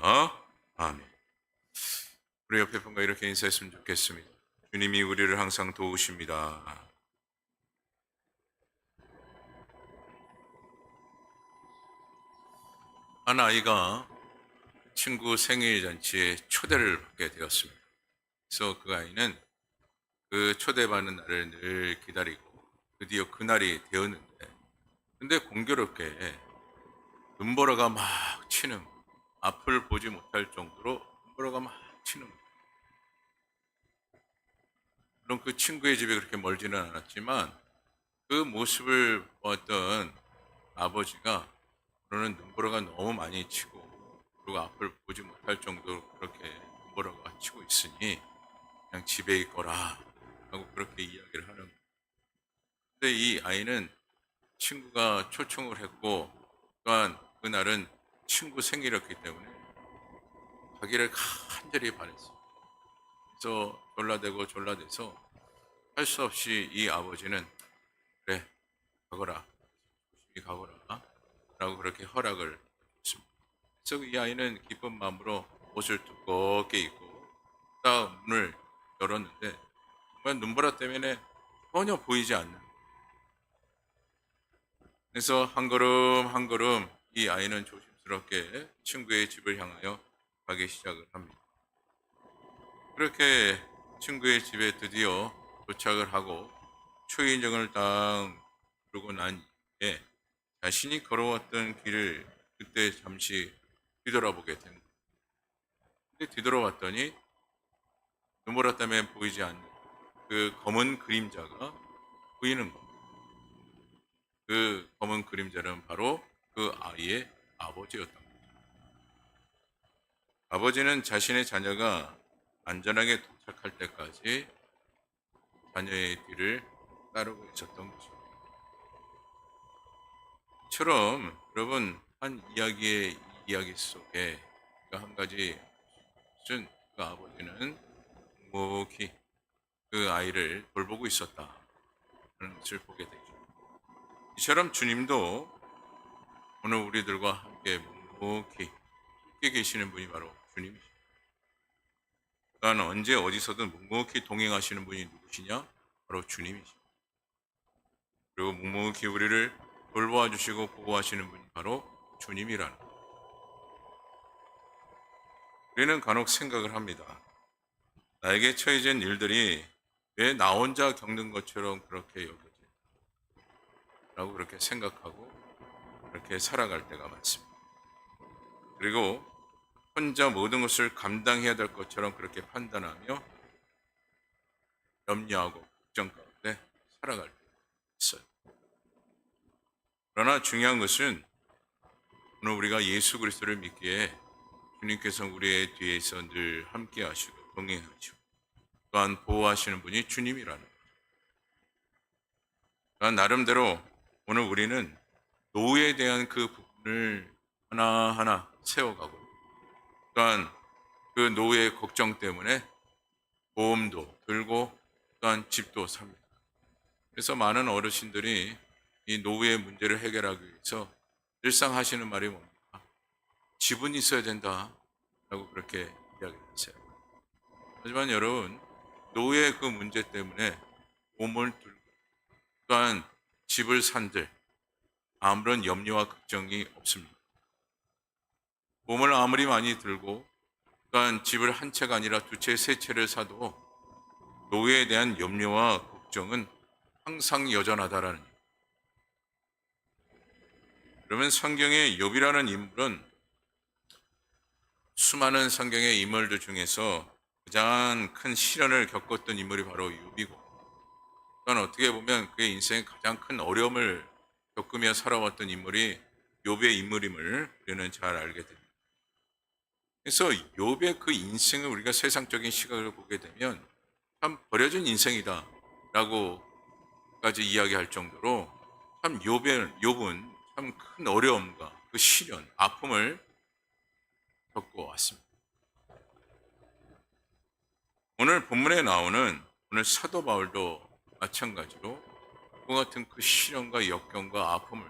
아멘. 우리 옆에 분과 이렇게 인사했으면 좋겠습니다. 주님이 우리를 항상 도우십니다. 한 아이가 친구 생일 잔치에 초대를 받게 되었습니다. 그래서 그 아이는 그 초대받는 날을 늘 기다리고 드디어 그날이 되었는데, 근데 공교롭게 눈보라가 막 치는, 앞을 보지 못할 정도로 눈보라가 막 치는 거예요. 물론 그 친구의 집이 그렇게 멀지는 않았지만 그 모습을 보았던 아버지가, 그러는 눈보라가 너무 많이 치고 그리고 앞을 보지 못할 정도로 그렇게 눈보라가 치고 있으니 그냥 집에 있거라 하고 그렇게 이야기를 하는 거예요. 근데 이 아이는 친구가 초청을 했고, 또한 그날은 친구 생일이었기 때문에 가기를 간절히 바랬어요. 그래서 졸라대고 졸라대서 할 수 없이 이 아버지는 그래 가거라, 조심히 가거라 라고 그렇게 허락을 줬습니다. 그래서 이 아이는 기쁜 마음으로 옷을 두껍게 입고 딱 문을 열었는데, 정말 눈보라 때문에 전혀 보이지 않는, 그래서 한 걸음 한 걸음 이 아이는 조심스럽게 친구의 집을 향하여 가기 시작을 합니다. 그렇게 친구의 집에 드디어 도착을 하고 초인종을 딱 누르고 난 이후에 자신이 걸어왔던 길을 그때 잠시 뒤돌아보게 된 거예요. 근데 뒤돌아봤더니 눈보라 때문에 보이지 않는 그 검은 그림자가 보이는 겁니다. 그 검은 그림자는 바로 그 아이의 아버지였던 거죠. 아버지는 자신의 자녀가 안전하게 도착할 때까지 자녀의 뒤를 따르고 있었던 것입니다. 이처럼 여러분, 한 이야기의 이야기 속에 한 가지 것은, 그 아버지는 묵묵히 그 아이를 돌보고 있었다는 것을 보게 되죠. 이처럼 주님도 오늘 우리들과 함께 묵묵히 함께 계시는 분이 바로 주님이십니다. 그러니까 언제 어디서든 묵묵히 동행하시는 분이 누구시냐? 바로 주님이십니다. 그리고 묵묵히 우리를 돌보아 주시고 보호하시는 분이 바로 주님이라는 것. 우리는 간혹 생각을 합니다. 나에게 처해진 일들이 왜 나 혼자 겪는 것처럼 그렇게 여겨지? 라고 그렇게 생각하고 그렇게 살아갈 때가 많습니다. 그리고 혼자 모든 것을 감당해야 될 것처럼 그렇게 판단하며 염려하고 걱정 가운데 살아갈 때가 있어요. 그러나 중요한 것은 오늘 우리가 예수 그리스도를 믿기에 주님께서 우리의 뒤에서 늘 함께 하시고 동행하시고 또한 보호하시는 분이 주님이라는 거죠. 그러니까 나름대로 오늘 우리는 노후에 대한 그 부분을 하나하나 세워가고, 또한 그 노후의 걱정 때문에 보험도 들고 또한 집도 삽니다. 그래서 많은 어르신들이 이 노후의 문제를 해결하기 위해서 늘상 하시는 말이 뭡니까? 집은 있어야 된다 라고 그렇게 이야기를 하세요. 하지만 여러분, 노후의 그 문제 때문에 보험을 들고 또한 집을 산들 아무런 염려와 걱정이 없습니다. 보험을 아무리 많이 들고 또한 집을 한 채가 아니라 두 채, 세 채를 사도 노후에 대한 염려와 걱정은 항상 여전하다라는 얘기예요. 그러면 성경의 욥이라는 인물은 수많은 성경의 인물들 중에서 가장 큰 시련을 겪었던 인물이 바로 욥이고, 또한 어떻게 보면 그의 인생의 가장 큰 어려움을 겪으며 살아왔던 인물이 욥의 인물임을 우리는 잘 알게 됩니다. 그래서 욥의 그 인생을 우리가 세상적인 시각으로 보게 되면 참 버려진 인생이다라고까지 이야기할 정도로 참 욥은 참 큰 어려움과 그 시련, 아픔을 겪고 왔습니다. 오늘 본문에 나오는 오늘 사도 바울도 마찬가지로 그와 같은 그 시련과 역경과 아픔을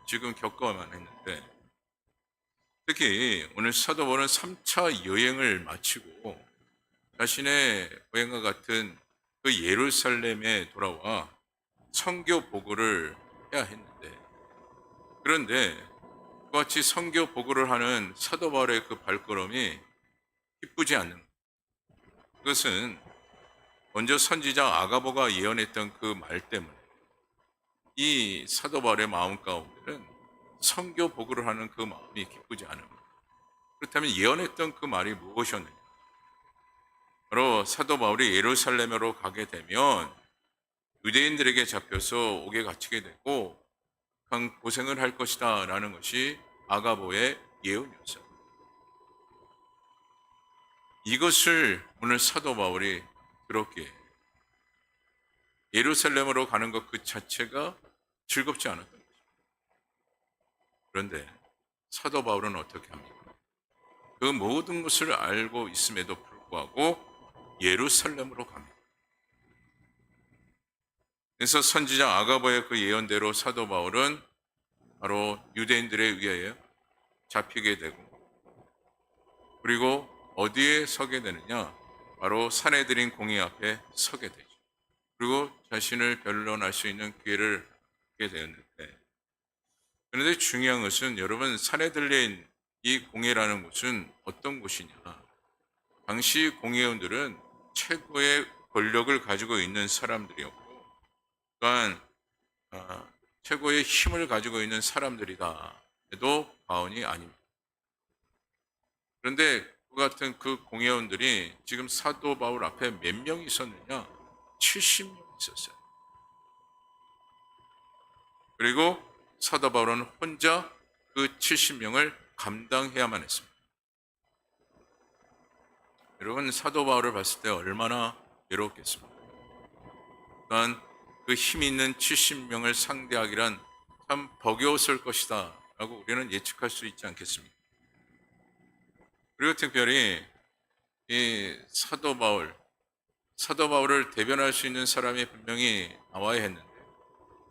지금 겪어야만 했는데, 특히 오늘 사도 바울은 3차 여행을 마치고 자신의 고향과 같은 그 예루살렘에 돌아와 선교 보고를 해야 했는데, 그런데 그와 같이 선교 보고를 하는 사도 바울의 그 발걸음이 기쁘지 않는 것. 그것은 먼저 선지자 아가보가 예언했던 그 말 때문에 이 사도 바울의 마음 가운데는 선교 보고를 하는 그 마음이 기쁘지 않은 것. 그렇다면 예언했던 그 말이 무엇이었느냐? 바로 사도 바울이 예루살렘으로 가게 되면 유대인들에게 잡혀서 옥에 갇히게 되고 강 고생을 할 것이다 라는 것이 아가보의 예언이었어요. 이것을 오늘 사도 바울이 들었기에 예루살렘으로 가는 것 그 자체가 즐겁지 않았던 것입니다. 그런데 사도 바울은 어떻게 합니까? 그 모든 것을 알고 있음에도 불구하고 예루살렘으로 갑니다. 그래서 선지자 아가보의 그 예언대로 사도 바울은 바로 유대인들에 의하여 잡히게 되고, 그리고 어디에 서게 되느냐? 바로 사내들인 공의 앞에 서게 되죠. 그리고 자신을 변론할 수 있는 기회를 갖게 되었는데, 그런데 중요한 것은 여러분, 사내들린 이 공회라는 곳은 어떤 곳이냐? 당시 공회원들은 최고의 권력을 가지고 있는 사람들이었고, 또한 최고의 힘을 가지고 있는 사람들이다 해도 과언이 아닙니다. 그런데 그 같은 그 공회원들이 지금 사도 바울 앞에 몇 명이 있었느냐? 70명 있었어요. 그리고 사도 바울은 혼자 그 70명을 감당해야만 했습니다. 여러분, 사도 바울을 봤을 때 얼마나 외롭겠습니까? 또한 그 힘 있는 70명을 상대하기란 참 버거웠을 것이다 라고 우리는 예측할 수 있지 않겠습니까? 그리고 특별히 이 사도 바울을 대변할 수 있는 사람이 분명히 나와야 했는데,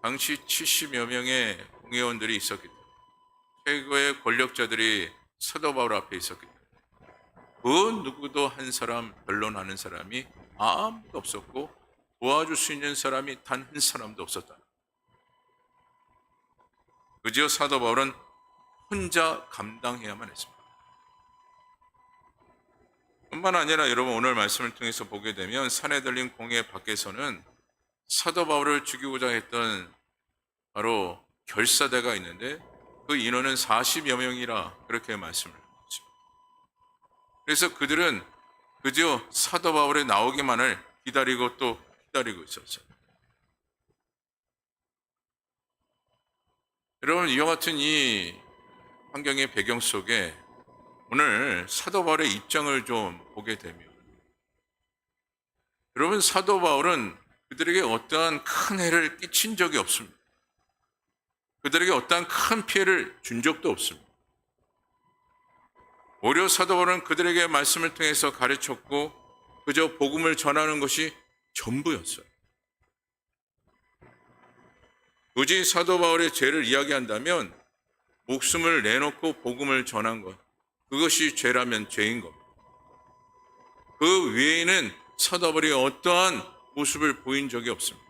당시 70여 명의 공회원들이 있었기 때문에, 최고의 권력자들이 사도 바울 앞에 있었기 때문에 그 누구도 한 사람 변론하는 사람이 아무도 없었고 도와줄 수 있는 사람이 단 한 사람도 없었다. 그저 사도 바울은 혼자 감당해야만 했습니다. 뿐만 아니라 여러분, 오늘 말씀을 통해서 보게 되면 사내들린 공회 밖에서는 사도 바울을 죽이고자 했던 바로 결사대가 있는데 그 인원은 40여 명이라 그렇게 말씀을 하십니다. 그래서 그들은 그저 사도 바울의 나오기만을 기다리고 또 기다리고 있었어요. 여러분, 이와 같은 이 환경의 배경 속에 오늘 사도 바울의 입장을 좀 보게 되면, 여러분, 사도 바울은 그들에게 어떠한 큰 해를 끼친 적이 없습니다. 그들에게 어떠한 큰 피해를 준 적도 없습니다. 오히려 사도 바울은 그들에게 말씀을 통해서 가르쳤고 그저 복음을 전하는 것이 전부였어요. 굳이 사도 바울의 죄를 이야기한다면 목숨을 내놓고 복음을 전한 것, 그것이 죄라면 죄인 겁니다. 그 외에는 사도 바울이 어떠한 모습을 보인 적이 없습니다.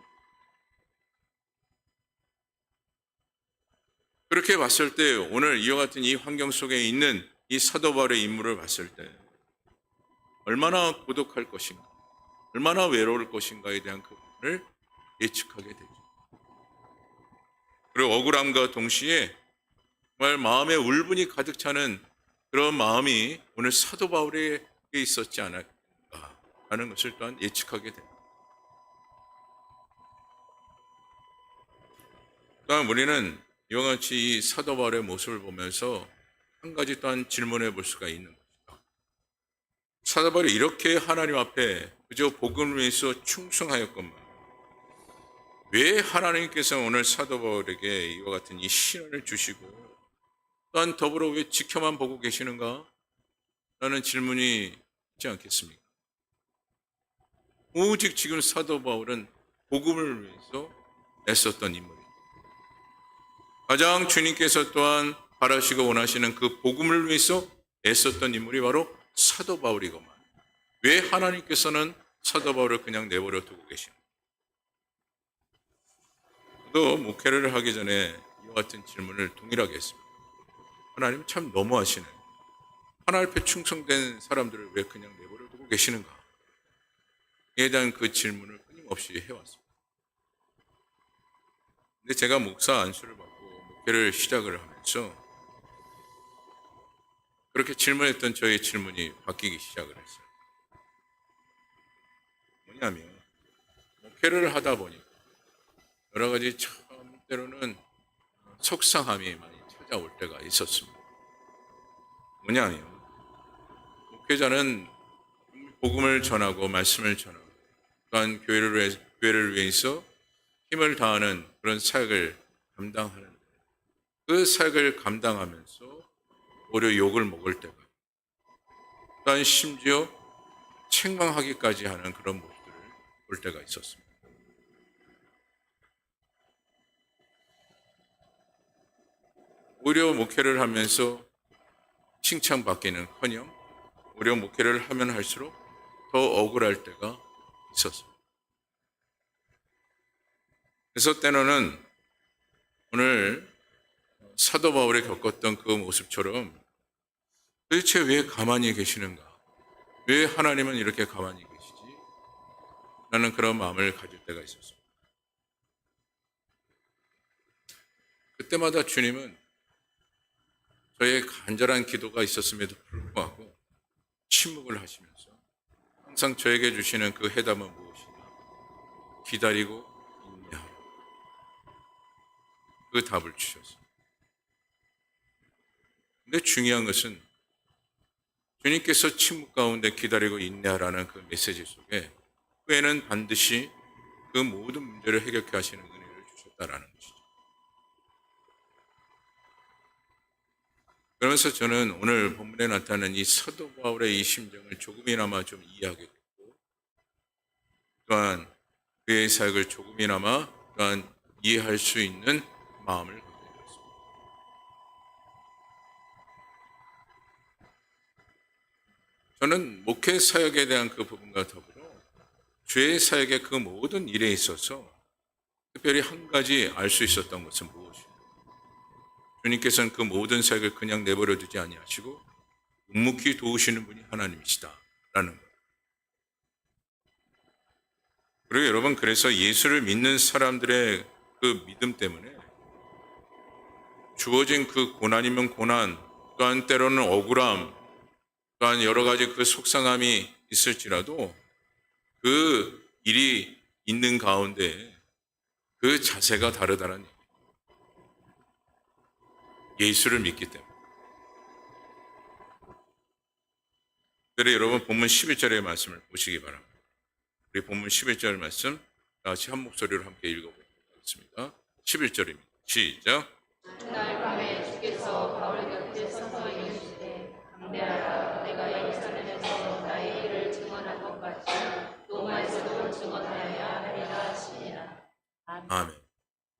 그렇게 봤을 때 오늘 이와 같은 이 환경 속에 있는 이 사도 바울의 인물을 봤을 때 얼마나 고독할 것인가, 얼마나 외로울 것인가에 대한 그 부분을 예측하게 되죠. 그리고 억울함과 동시에 정말 마음에 울분이 가득 차는 그런 마음이 오늘 사도 바울에게 있었지 않을까 하는 것을 또한 예측하게 됩니다. 또한 우리는 이와 같이 이 사도 바울의 모습을 보면서 한 가지 또한 질문해 볼 수가 있는 것이다. 사도 바울이 이렇게 하나님 앞에 그저 복음을 위해서 충성하였건만 왜 하나님께서 오늘 사도 바울에게 이와 같은 이 신원을 주시고 또한 더불어 왜 지켜만 보고 계시는가? 라는 질문이 있지 않겠습니까? 오직 지금 사도 바울은 복음을 위해서 애썼던 인물입니다. 가장 주님께서 또한 바라시고 원하시는 그 복음을 위해서 애썼던 인물이 바로 사도 바울이고만, 왜 하나님께서는 사도 바울을 그냥 내버려 두고 계시는가? 저도 목회를 하기 전에 이와 같은 질문을 동일하게 했습니다. 하나님 참 너무하시네. 하나님 앞에 충성된 사람들을 왜 그냥 내버려 두고 계시는가? 이에 대한 그 질문을 끊임없이 해왔습니다. 근데 제가 목사 안수를 받고 목회를 시작을 하면서 그렇게 질문했던 저의 질문이 바뀌기 시작을 했어요. 뭐냐면, 목회를 하다 보니까 여러 가지 참 때로는 속상함이 많이 찾아올 때가 있었습니다. 뭐냐면, 목회자는 복음을 전하고 말씀을 전하고 또한 교회를 위해서 힘을 다하는 그런 사역을 감당하는데, 그 사역을 감당하면서 오히려 욕을 먹을 때가, 또한 심지어 책망하기까지 하는 그런 모습들을 볼 때가 있었습니다. 오히려 목회를 하면서 칭찬받기는커녕 오히려 목회를 하면 할수록 더 억울할 때가 있었습니다. 그래서 때로는 오늘 사도 바울이 겪었던 그 모습처럼 도대체 왜 가만히 계시는가? 왜 하나님은 이렇게 가만히 계시지? 라는 그런 마음을 가질 때가 있었습니다. 그때마다 주님은 저의 간절한 기도가 있었음에도 불구하고 침묵을 하시면서 항상 저에게 주시는 그 해답은 무엇이냐? 기다리고 인내하라. 그 답을 주셨습니다. 근데 중요한 것은 주님께서 침묵 가운데 기다리고 인내하라는 그 메시지 속에 후에는 반드시 그 모든 문제를 해결케 하시는 은혜를 주셨다라는 것이죠. 그러면서 저는 오늘 본문에 나타나는 이 사도 바울의 이 심정을 조금이나마 좀 이해하게 됐고, 또한 그의 사역을 조금이나마 또한 이해할 수 있는 마음을 갖게 되었습니다. 저는 목회 사역에 대한 그 부분과 더불어 주의 사역의 그 모든 일에 있어서 특별히 한 가지 알 수 있었던 것은 무엇이냐? 주님께서는 그 모든 사역을 그냥 내버려 두지 아니하시고 묵묵히 도우시는 분이 하나님이시다라는 것. 그리고 여러분, 그래서 예수를 믿는 사람들의 그 믿음 때문에 주어진 그 고난이면 고난, 또한 때로는 억울함, 또한 여러 가지 그 속상함이 있을지라도 그 일이 있는 가운데 그 자세가 다르다는 얘기예요. 예수를 믿기 때문에. 그래서 여러분, 본문 11절의 말씀을 보시기 바랍니다. 우리 본문 11절 말씀 다 같이 한 목소리로 함께 읽어보도록 하겠습니다. 11절입니다. 시작. 그날 밤에 주께서 바울 곁에 서서 이르시되 담대하라. 내가 예루살렘에서 나의 일을 증언한 것 같이 로마에서도 증언하여야 하리라 하시니라. 아멘.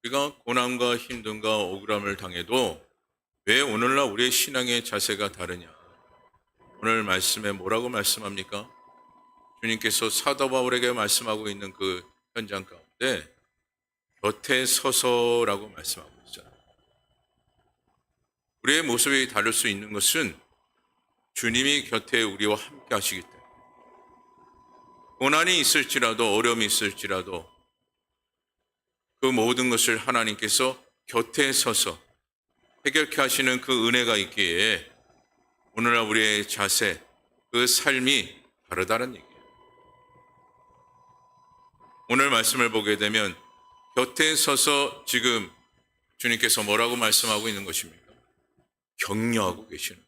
우리가 고난과 힘듦과 억울함을 당해도 왜 오늘날 우리의 신앙의 자세가 다르냐? 오늘 말씀에 뭐라고 말씀합니까? 주님께서 사도 바울에게 말씀하고 있는 그 현장 가운데 곁에 서서라고 말씀하고 있잖아요. 우리의 모습이 다를 수 있는 것은 주님이 곁에 우리와 함께 하시기 때문에, 고난이 있을지라도 어려움이 있을지라도 그 모든 것을 하나님께서 곁에 서서 해결케 하시는 그 은혜가 있기에 오늘날 우리의 자세, 그 삶이 다르다는 얘기예요. 오늘 말씀을 보게 되면 곁에 서서 지금 주님께서 뭐라고 말씀하고 있는 것입니까? 격려하고 계시는.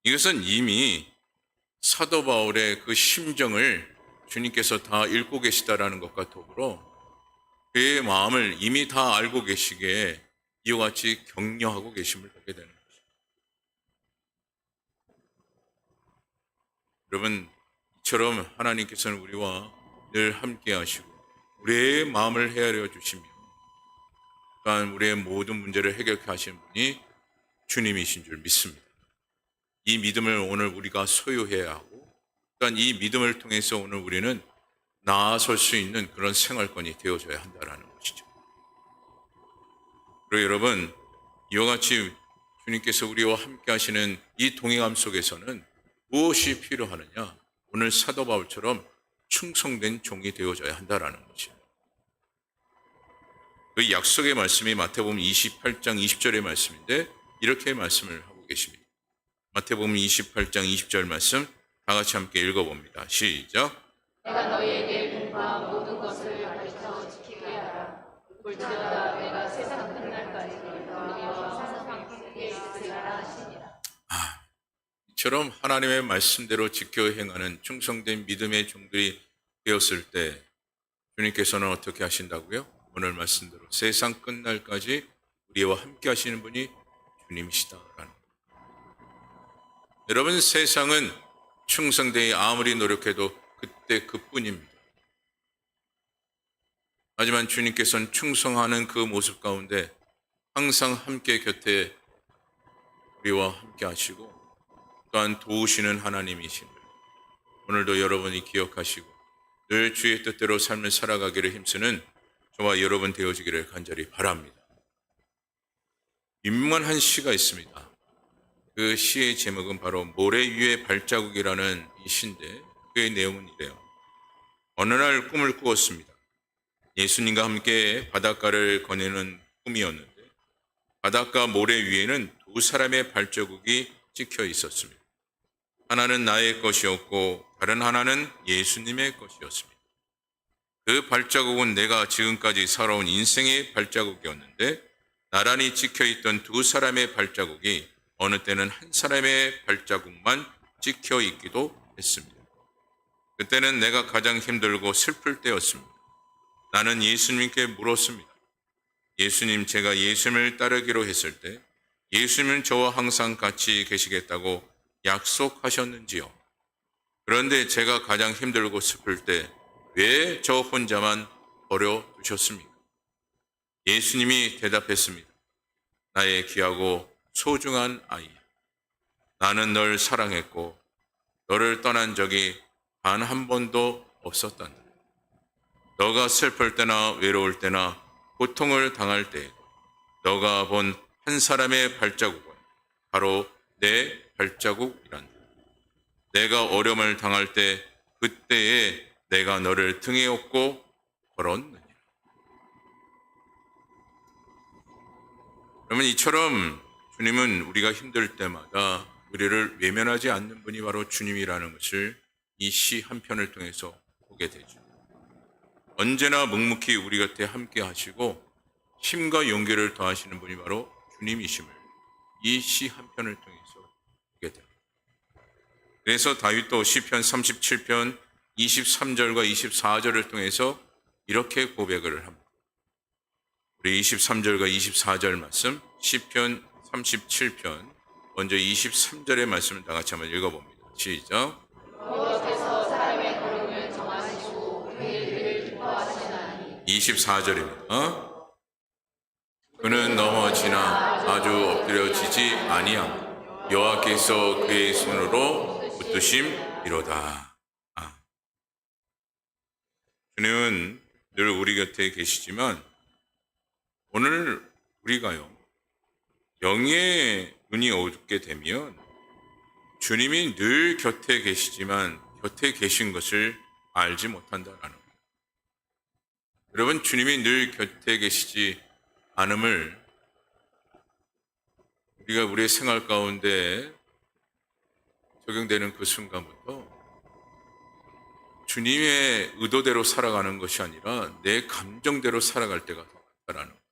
이것은 이미 사도 바울의 그 심정을 주님께서 다 읽고 계시다라는 것과 더불어 그의 마음을 이미 다 알고 계시기에 이와 같이 격려하고 계심을 보게 되는 것입니다. 여러분, 이처럼 하나님께서는 우리와 늘 함께 하시고 우리의 마음을 헤아려 주시며 또한 우리의 모든 문제를 해결케 하시는 분이 주님이신 줄 믿습니다. 이 믿음을 오늘 우리가 소유해야 하고, 또한 이 믿음을 통해서 오늘 우리는 나아설 수 있는 그런 생활권이 되어져야 한다는 것이죠. 그리고 여러분, 이와 같이 주님께서 우리와 함께 하시는 이 동행함 속에서는 무엇이 필요하느냐? 오늘 사도 바울처럼 충성된 종이 되어져야 한다는 것이에요. 그 약속의 말씀이 마태복음 28장 20절의 말씀인데 이렇게 말씀을 하고 계십니다. 마태복음 28장 20절 말씀 다 같이 함께 읽어봅니다. 시작. 내가 너희에게 분부한 모든 것을 가르쳐 지키게 하라. 볼지어다 내가 세상 끝날까지 너희와 항상 함께 있으리라 하시니라. 이처럼 하나님의 말씀대로 지켜 행하는 충성된 믿음의 종들이 되었을 때 주님께서는 어떻게 하신다고요? 오늘 말씀대로 세상 끝날까지 우리와 함께 하시는 분이 주님이시다라는. 여러분, 세상은 충성되이 아무리 노력해도 그때 그뿐입니다. 하지만 주님께서는 충성하는 그 모습 가운데 항상 함께 곁에 우리와 함께 하시고 또한 도우시는 하나님이십니다. 오늘도 여러분이 기억하시고 늘 주의 뜻대로 삶을 살아가기를 힘쓰는 저와 여러분 되어지기를 간절히 바랍니다. 유명한 한 시가 있습니다. 그 시의 제목은 바로 모래 위의 발자국이라는 이 시인데 그의 내용은 이래요. 어느 날 꿈을 꾸었습니다. 예수님과 함께 바닷가를 거니는 꿈이었는데 바닷가 모래 위에는 두 사람의 발자국이 찍혀 있었습니다. 하나는 나의 것이었고 다른 하나는 예수님의 것이었습니다. 그 발자국은 내가 지금까지 살아온 인생의 발자국이었는데 나란히 찍혀있던 두 사람의 발자국이 어느 때는 한 사람의 발자국만 찍혀 있기도 했습니다. 그때는 내가 가장 힘들고 슬플 때였습니다. 나는 예수님께 물었습니다. 예수님, 제가 예수님을 따르기로 했을 때 예수님은 저와 항상 같이 계시겠다고 약속하셨는지요? 그런데 제가 가장 힘들고 슬플 때 왜 저 혼자만 버려두셨습니까? 예수님이 대답했습니다. 나의 귀하고 소중한 아이야. 나는 널 사랑했고 너를 떠난 적이 단 한 번도 없었단다. 너가 슬플 때나 외로울 때나 고통을 당할 때 너가 본 한 사람의 발자국은 바로 내 발자국이란다. 내가 어려움을 당할 때 그때에 내가 너를 등에 업고 걸었느니라. 그러면 이처럼 주님은 우리가 힘들 때마다 우리를 외면하지 않는 분이 바로 주님이라는 것을 이 시 한 편을 통해서 보게 되죠. 언제나 묵묵히 우리 곁에 함께 하시고 힘과 용기를 더하시는 분이 바로 주님이심을 이 시 한 편을 통해서 보게 됩니다. 그래서 다윗도 시편 37편 23절과 24절을 통해서 이렇게 고백을 합니다. 우리 23절과 24절 말씀 시편 37편 먼저 23절의 말씀을 다 같이 한번 읽어봅니다. 시작. 여호와께서 사람의 걸음을 정하시고 그의 길을 기뻐하시나니. 24절입니다. 그는 넘어지나 아주 엎드려지지 아니함. 여호와께서 그의 손으로 붙드심이로다. 주님은 늘 우리 곁에 계시지만 오늘 우리가요 영의 눈이 어둡게 되면 주님이 늘 곁에 계시지만 곁에 계신 것을 알지 못한다라는 거예요. 여러분, 주님이 늘 곁에 계시지 않음을 우리가 우리의 생활 가운데 적용되는 그 순간부터 주님의 의도대로 살아가는 것이 아니라 내 감정대로 살아갈 때가 더 많다라는 거예요.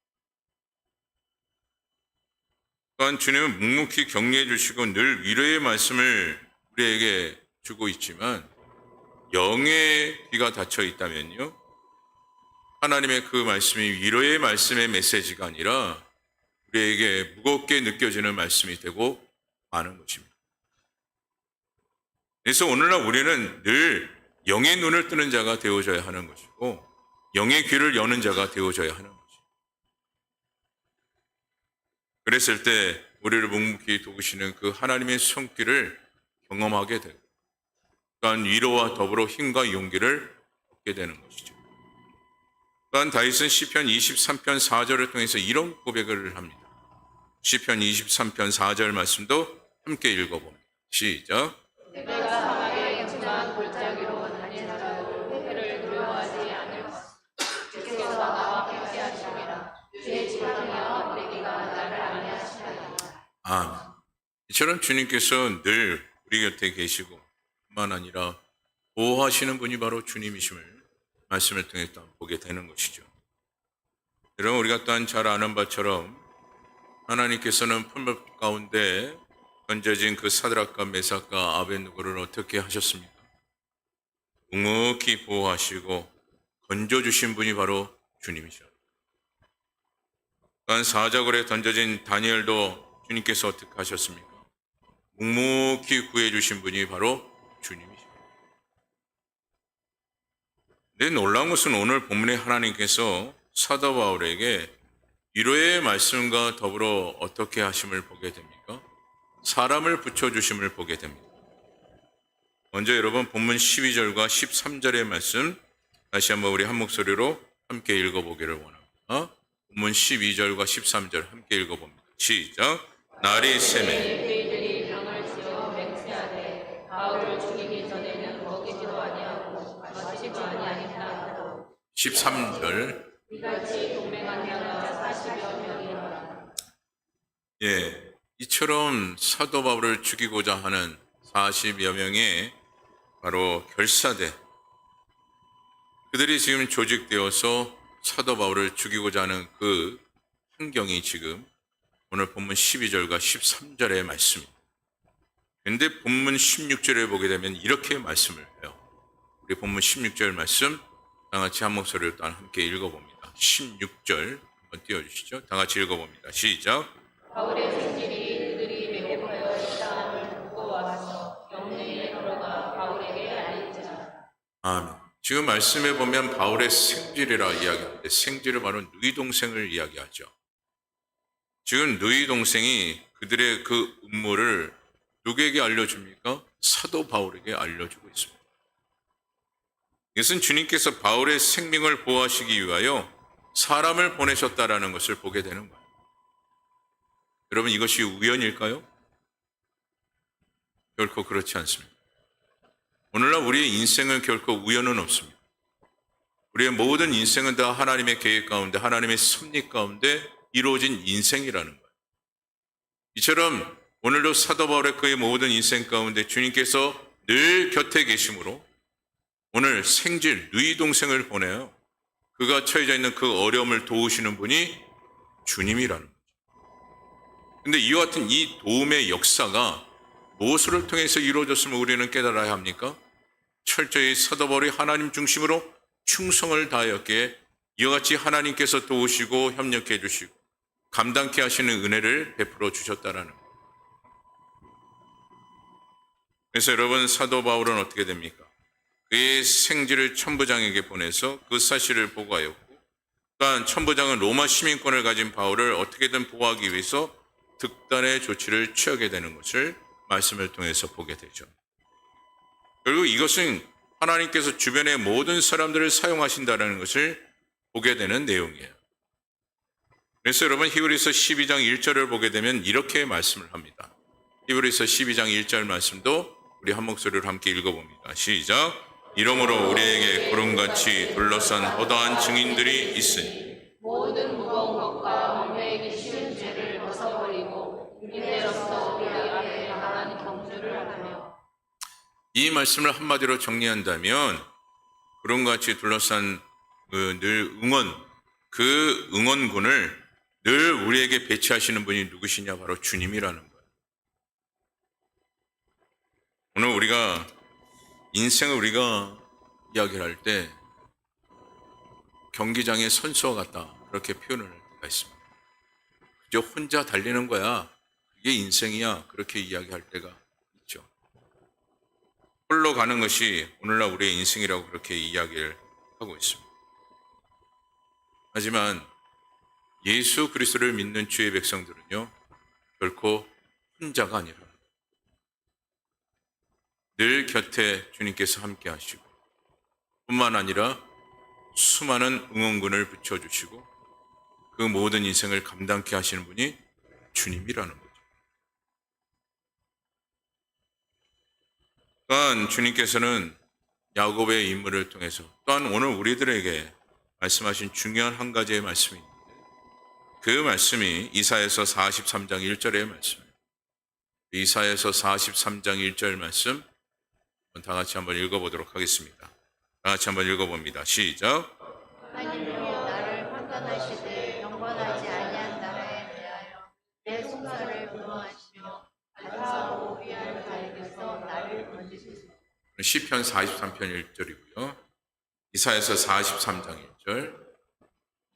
또한 주님은 묵묵히 격려해 주시고 늘 위로의 말씀을 우리에게 주고 있지만 영의 귀가 닫혀 있다면요, 하나님의 그 말씀이 위로의 말씀의 메시지가 아니라 우리에게 무겁게 느껴지는 말씀이 되고 마는 것입니다. 그래서 오늘날 우리는 늘 영의 눈을 뜨는 자가 되어져야 하는 것이고 영의 귀를 여는 자가 되어져야 하는 것입니다. 그랬을 때 우리를 묵묵히 도우시는 그 하나님의 손길을 경험하게 되고 또한 위로와 더불어 힘과 용기를 얻게 되는 것이죠. 또한 다윗은 시편 23편 4절을 통해서 이런 고백을 합니다. 시편 23편 4절 말씀도 함께 읽어봅니다. 시작. 내가 사막에 있지만 골짜기로 다니다도 해를 두려워하지 않을 주께서 나와 함께 하시리라. 주의 지팡이와 내기가 나를 안위하시리라. 아멘. 이처럼 주님께서 늘 우리 곁에 계시고 뿐만 아니라 보호하시는 분이 바로 주님이심을 말씀을 통해 또 보게 되는 것이죠. 여러분, 우리가 또한 잘 아는 바처럼 하나님께서는 풀물 가운데 던져진 그 사드락과 메삭과 아벳느고를 어떻게 하셨습니까? 묵묵히 보호하시고 건져주신 분이 바로 주님이죠. 또한 사자굴에 던져진 다니엘도 주님께서 어떻게 하셨습니까? 묵묵히 구해주신 분이 바로 주님이죠. 근데 놀라운 것은 오늘 본문에 하나님께서 사도 바울에게 위로의 말씀과 더불어 어떻게 하심을 보게 됩니까? 사람을 붙여주심을 보게 됩니다. 먼저 여러분 본문 12절과 13절의 말씀 다시 한번 우리 한 목소리로 함께 읽어보기를 원합니다. 본문 12절과 13절 함께 읽어봅니다. 시작. 날이 새매 그들이 병을 지어 맹세하되 바울을 죽이기 전에는 먹이지도 아니하고 마시지도 아니하겠다. 13절. 이같이 동맹한 자가 40여 명이라. 예, 이처럼 사도 바울을 죽이고자 하는 40여 명의 바로 결사대, 그들이 지금 조직되어서 사도 바울을 죽이고자 하는 그 환경이 지금 오늘 본문 12절과 13절의 말씀입니다. 그런데 본문 16절에 보게 되면 이렇게 말씀을 해요. 우리 본문 16절 말씀 다 같이 한 목소리로 또 함께 읽어봅니다. 16절 한번 띄워주시죠. 다 같이 읽어봅니다. 시작. 바울의 생질이 그들이 매복하여 식당을 듣고 와서 영내에 들어가 바울에게 알리자. 아멘. 지금 말씀해 보면 바울의 생질이라 이야기하는데 생질은 바로 누이 동생을 이야기하죠. 지금 누이 동생이 그들의 그 음모를 누구에게 알려줍니까? 사도 바울에게 알려주고 있습니다. 이것은 주님께서 바울의 생명을 보호하시기 위하여 사람을 보내셨다라는 것을 보게 되는 거예요. 여러분, 이것이 우연일까요? 결코 그렇지 않습니다. 오늘날 우리의 인생은 결코 우연은 없습니다. 우리의 모든 인생은 다 하나님의 계획 가운데, 하나님의 섭리 가운데 이루어진 인생이라는 거예요. 이처럼 오늘도 사도 바울의 그의 모든 인생 가운데 주님께서 늘 곁에 계심으로 오늘 생질, 누이 동생을 보내요. 그가 처해져 있는 그 어려움을 도우시는 분이 주님이라는 거죠. 근데 이와 같은 이 도움의 역사가 무엇을 통해서 이루어졌음을 우리는 깨달아야 합니까? 철저히 사도 바울이 하나님 중심으로 충성을 다하였기에 이와 같이 하나님께서 도우시고 협력해 주시고 감당케 하시는 은혜를 베풀어 주셨다라는 거예요. 그래서 여러분, 사도 바울은 어떻게 됩니까? 그의 생지를 천부장에게 보내서 그 사실을 보고하였고, 또한 천부장은 로마 시민권을 가진 바울을 어떻게든 보호하기 위해서 특단의 조치를 취하게 되는 것을 말씀을 통해서 보게 되죠. 결국 이것은 하나님께서 주변의 모든 사람들을 사용하신다는 것을 보게 되는 내용이에요. 그래서 여러분, 히브리서 12장 1절을 보게 되면 이렇게 말씀을 합니다. 히브리서 12장 1절 말씀도 우리 한 목소리로 함께 읽어봅니다. 시작. 이러므로 우리에게 구름같이 둘러싼 허다한 증인들이 있으니 모든 무거운 것과 얽매이기 쉬운 죄를 벗어버리고 이대로서 우리 앞에 나가는 경주를 하며. 이 말씀을 한마디로 정리한다면 구름같이 둘러싼 늘 그 응원군을 늘 우리에게 배치하시는 분이 누구시냐? 바로 주님이라는 거예요. 오늘 우리가 인생을 우리가 이야기를 할 때 경기장의 선수와 같다, 그렇게 표현을 할 때가 있습니다. 그저 혼자 달리는 거야, 그게 인생이야, 그렇게 이야기할 때가 있죠. 홀로 가는 것이 오늘날 우리의 인생이라고 그렇게 이야기를 하고 있습니다. 하지만 예수 그리스도를 믿는 주의 백성들은요, 결코 혼자가 아니라 늘 곁에 주님께서 함께 하시고, 뿐만 아니라 수많은 응원군을 붙여주시고 그 모든 인생을 감당케 하시는 분이 주님이라는 거죠. 또한 주님께서는 야곱의 인물을 통해서 또한 오늘 우리들에게 말씀하신 중요한 한 가지의 말씀이 있는데, 그 말씀이 이사야서 43장 1절의 말씀입니다. 이사야서 43장 1절 말씀 다 같이 한번 읽어보도록 하겠습니다. 다 같이 한번 읽어봅니다. 시작. 하나님이여 나를 판단하시되 경건하지 아니한 나라에 대하여 내 송사를 분노하시며 가사하고 위하는 자에게서 나를 건지시소서. 시편 43편 1절이고요. 이사야서 43장 1절,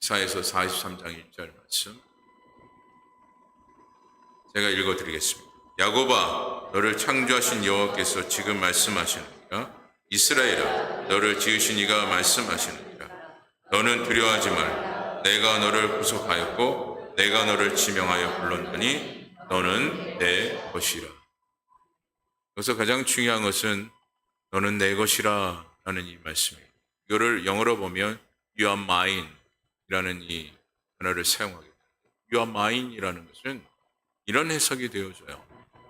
이사야서 43장 1절 말씀 제가 읽어드리겠습니다. 야곱아, 너를 창조하신 여호와께서 지금 말씀하시느니라. 이스라엘아, 너를 지으신 이가 말씀하시느니라. 너는 두려워하지 말라. 내가 너를 구속하였고 내가 너를 지명하여 불렀느니 너는 내 것이라. 여기서 가장 중요한 것은 너는 내 것이라 라는 이 말씀이에요. 이거를 영어로 보면 You are mine 이라는 이 단어를 사용하게 됩니다. You are mine 이라는 것은 이런 해석이 되어져요.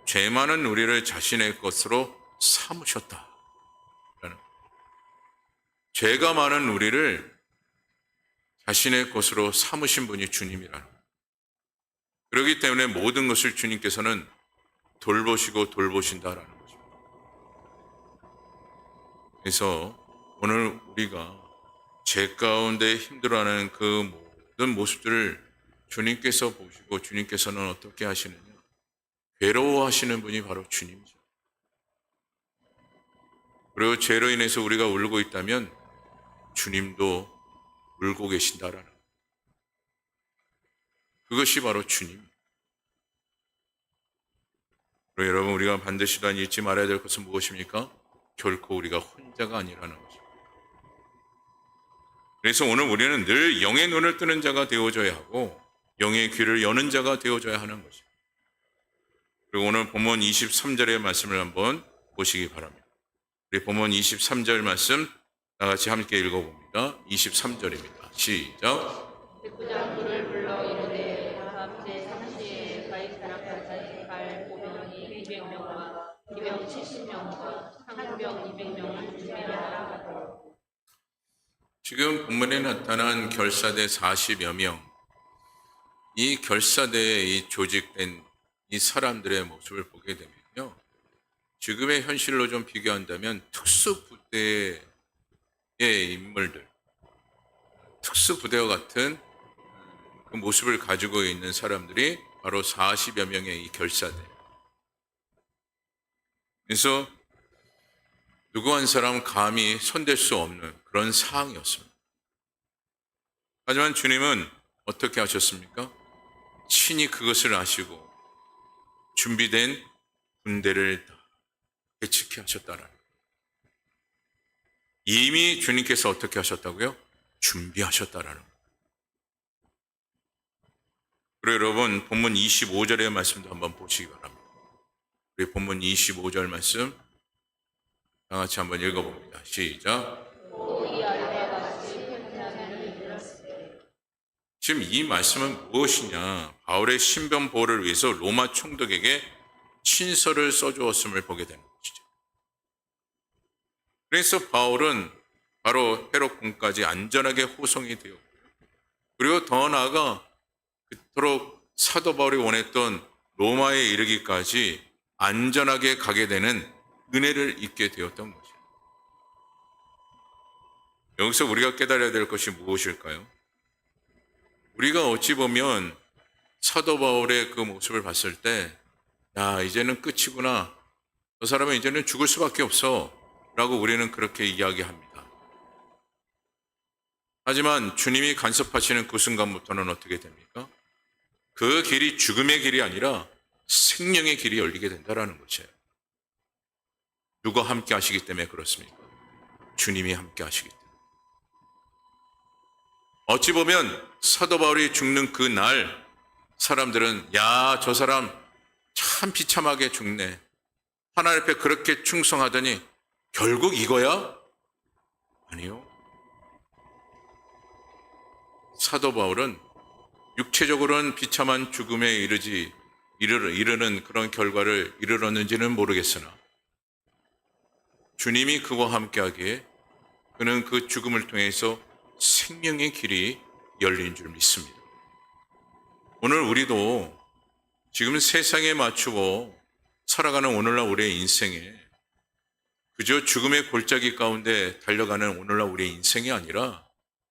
죄 많은 우리를 자신의 것으로 삼으셨다. 죄가 많은 우리를 자신의 것으로 삼으신 분이 주님이라는 거예요. 그렇기 때문에 모든 것을 주님께서는 돌보시고 돌보신다라는 거죠. 그래서 오늘 우리가 죄 가운데 힘들어하는 그 모든 모습들을 주님께서 보시고 주님께서는 어떻게 하시느냐? 괴로워하시는 분이 바로 주님이죠. 그리고 죄로 인해서 우리가 울고 있다면 주님도 울고 계신다라는 거예요. 그것이 바로 주님. 그리고 여러분, 우리가 반드시 다 잊지 말아야 될 것은 무엇입니까? 결코 우리가 혼자가 아니라는 거죠. 그래서 오늘 우리는 늘 영의 눈을 뜨는 자가 되어줘야 하고 영의 귀를 여는 자가 되어줘야 하는 거죠. 그리고 오늘 본문 23절의 말씀을 한번 보시기 바랍니다. 우리 본문 23절 말씀 다 같이 함께 읽어봅니다. 23절입니다. 시작. 백부장 불을 불러 이르되 다음 제3시에 가이사라까지 갈 보병이 200명과 기병 70명과 상병 200명을 준비하라 하더라. 지금 본문에 나타난 결사대 40여 명, 이 결사대에 이 조직된 이 사람들의 모습을 보게 되면요, 지금의 현실로 좀 비교한다면 특수부대의 인물들, 특수부대와 같은 그 모습을 가지고 있는 사람들이 바로 40여 명의 이 결사대. 그래서 누구 한 사람 감히 손댈 수 없는 그런 상황이었습니다. 하지만 주님은 어떻게 하셨습니까? 친히 그것을 아시고 준비된 군대를 배치케 하셨다라는 거예요. 이미 주님께서 어떻게 하셨다고요? 준비하셨다라는 거예요. 그리고 여러분, 본문 25절의 말씀도 한번 보시기 바랍니다. 우리 본문 25절 말씀 다 같이 한번 읽어봅니다. 시작. 지금 이 말씀은 무엇이냐? 바울의 신변 보호를 위해서 로마 총독에게 친서를 써주었음을 보게 되는 것이죠. 그래서 바울은 바로 헤롯궁까지 안전하게 호송이 되었고, 그리고 더 나아가 그토록 사도 바울이 원했던 로마에 이르기까지 안전하게 가게 되는 은혜를 입게 되었던 것이죠. 여기서 우리가 깨달아야 될 것이 무엇일까요? 우리가 어찌 보면 사도 바울의 그 모습을 봤을 때, 야, 이제는 끝이구나. 저 사람은 이제는 죽을 수밖에 없어. 라고 우리는 그렇게 이야기합니다. 하지만 주님이 간섭하시는 그 순간부터는 어떻게 됩니까? 그 길이 죽음의 길이 아니라 생명의 길이 열리게 된다는 것이에요. 누가 함께 하시기 때문에 그렇습니까? 주님이 함께 하시기 때문에. 어찌 보면 사도 바울이 죽는 그 날 사람들은 야, 저 사람 참 비참하게 죽네. 하나님 앞에 그렇게 충성하더니 결국 이거야? 아니요. 사도 바울은 육체적으로는 비참한 죽음에 이르는 그런 결과를 이르렀는지는 모르겠으나 주님이 그와 함께하기에 그는 그 죽음을 통해서 생명의 길이 열린 줄 믿습니다. 오늘 우리도 지금 세상에 맞추고 살아가는 오늘날 우리의 인생에 그저 죽음의 골짜기 가운데 달려가는 오늘날 우리의 인생이 아니라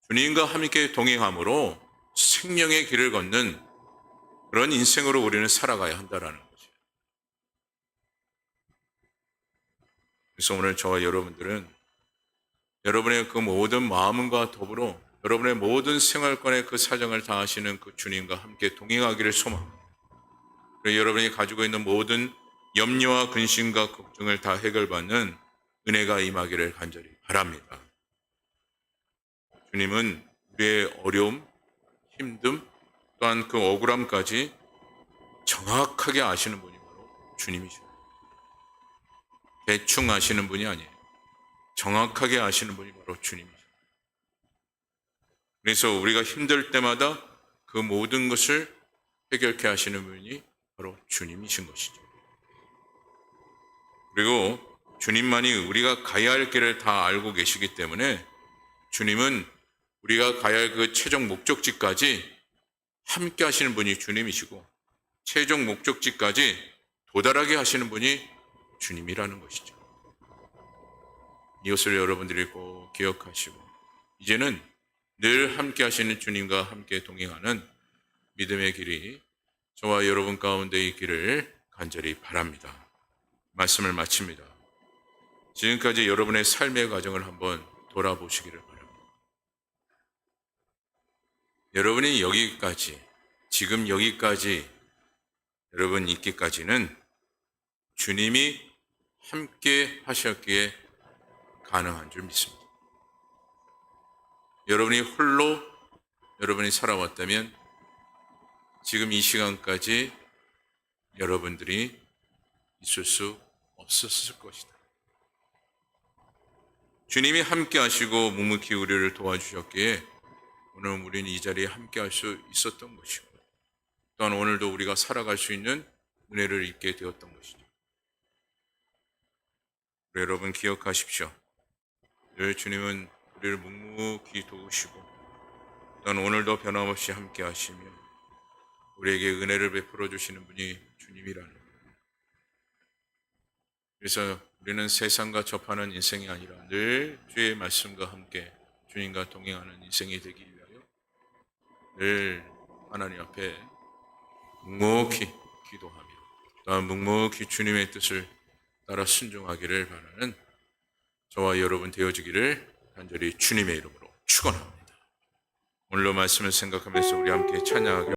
주님과 함께 동행함으로 생명의 길을 걷는 그런 인생으로 우리는 살아가야 한다라는 거죠. 그래서 오늘 저와 여러분들은 여러분의 그 모든 마음과 더불어 여러분의 모든 생활권의 그 사정을 다하시는 그 주님과 함께 동행하기를 소망합니다. 그리고 여러분이 가지고 있는 모든 염려와 근심과 걱정을 다 해결받는 은혜가 임하기를 간절히 바랍니다. 주님은 우리의 어려움, 힘듦, 또한 그 억울함까지 정확하게 아시는 분이 바로 주님이십니다. 대충 아시는 분이 아니에요. 정확하게 아시는 분이 바로 주님이십니다. 그래서 우리가 힘들 때마다 그 모든 것을 해결케 하시는 분이 바로 주님이신 것이죠. 그리고 주님만이 우리가 가야 할 길을 다 알고 계시기 때문에 주님은 우리가 가야 할 그 최종 목적지까지 함께 하시는 분이 주님이시고 최종 목적지까지 도달하게 하시는 분이 주님이라는 것이죠. 이것을 여러분들이 꼭 기억하시고 이제는 늘 함께 하시는 주님과 함께 동행하는 믿음의 길이 저와 여러분 가운데 있기를 간절히 바랍니다. 말씀을 마칩니다. 지금까지 여러분의 삶의 과정을 한번 돌아보시기를 바랍니다. 여러분이 여기까지, 지금 여기까지 여러분 있기까지는 주님이 함께 하셨기에 가능한 줄 믿습니다. 여러분이 홀로 여러분이 살아왔다면 지금 이 시간까지 여러분들이 있을 수 없었을 것이다. 주님이 함께 하시고 묵묵히 우리를 도와주셨기에 오늘 우리는 이 자리에 함께 할 수 있었던 것이고 또한 오늘도 우리가 살아갈 수 있는 은혜를 입게 되었던 것이죠. 여러분 기억하십시오. 늘 주님은 우리를 묵묵히 도우시고 또한 오늘도 변함없이 함께 하시며 우리에게 은혜를 베풀어 주시는 분이 주님이라는 거예요. 그래서 우리는 세상과 접하는 인생이 아니라 늘 주의 말씀과 함께 주님과 동행하는 인생이 되기 위하여 늘 하나님 앞에 묵묵히 기도하며 또한 묵묵히 주님의 뜻을 따라 순종하기를 바라는 저와 여러분 되어지기를 간절히 주님의 이름으로 축원합니다. 오늘로 말씀을 생각하면서 우리 함께 찬양하기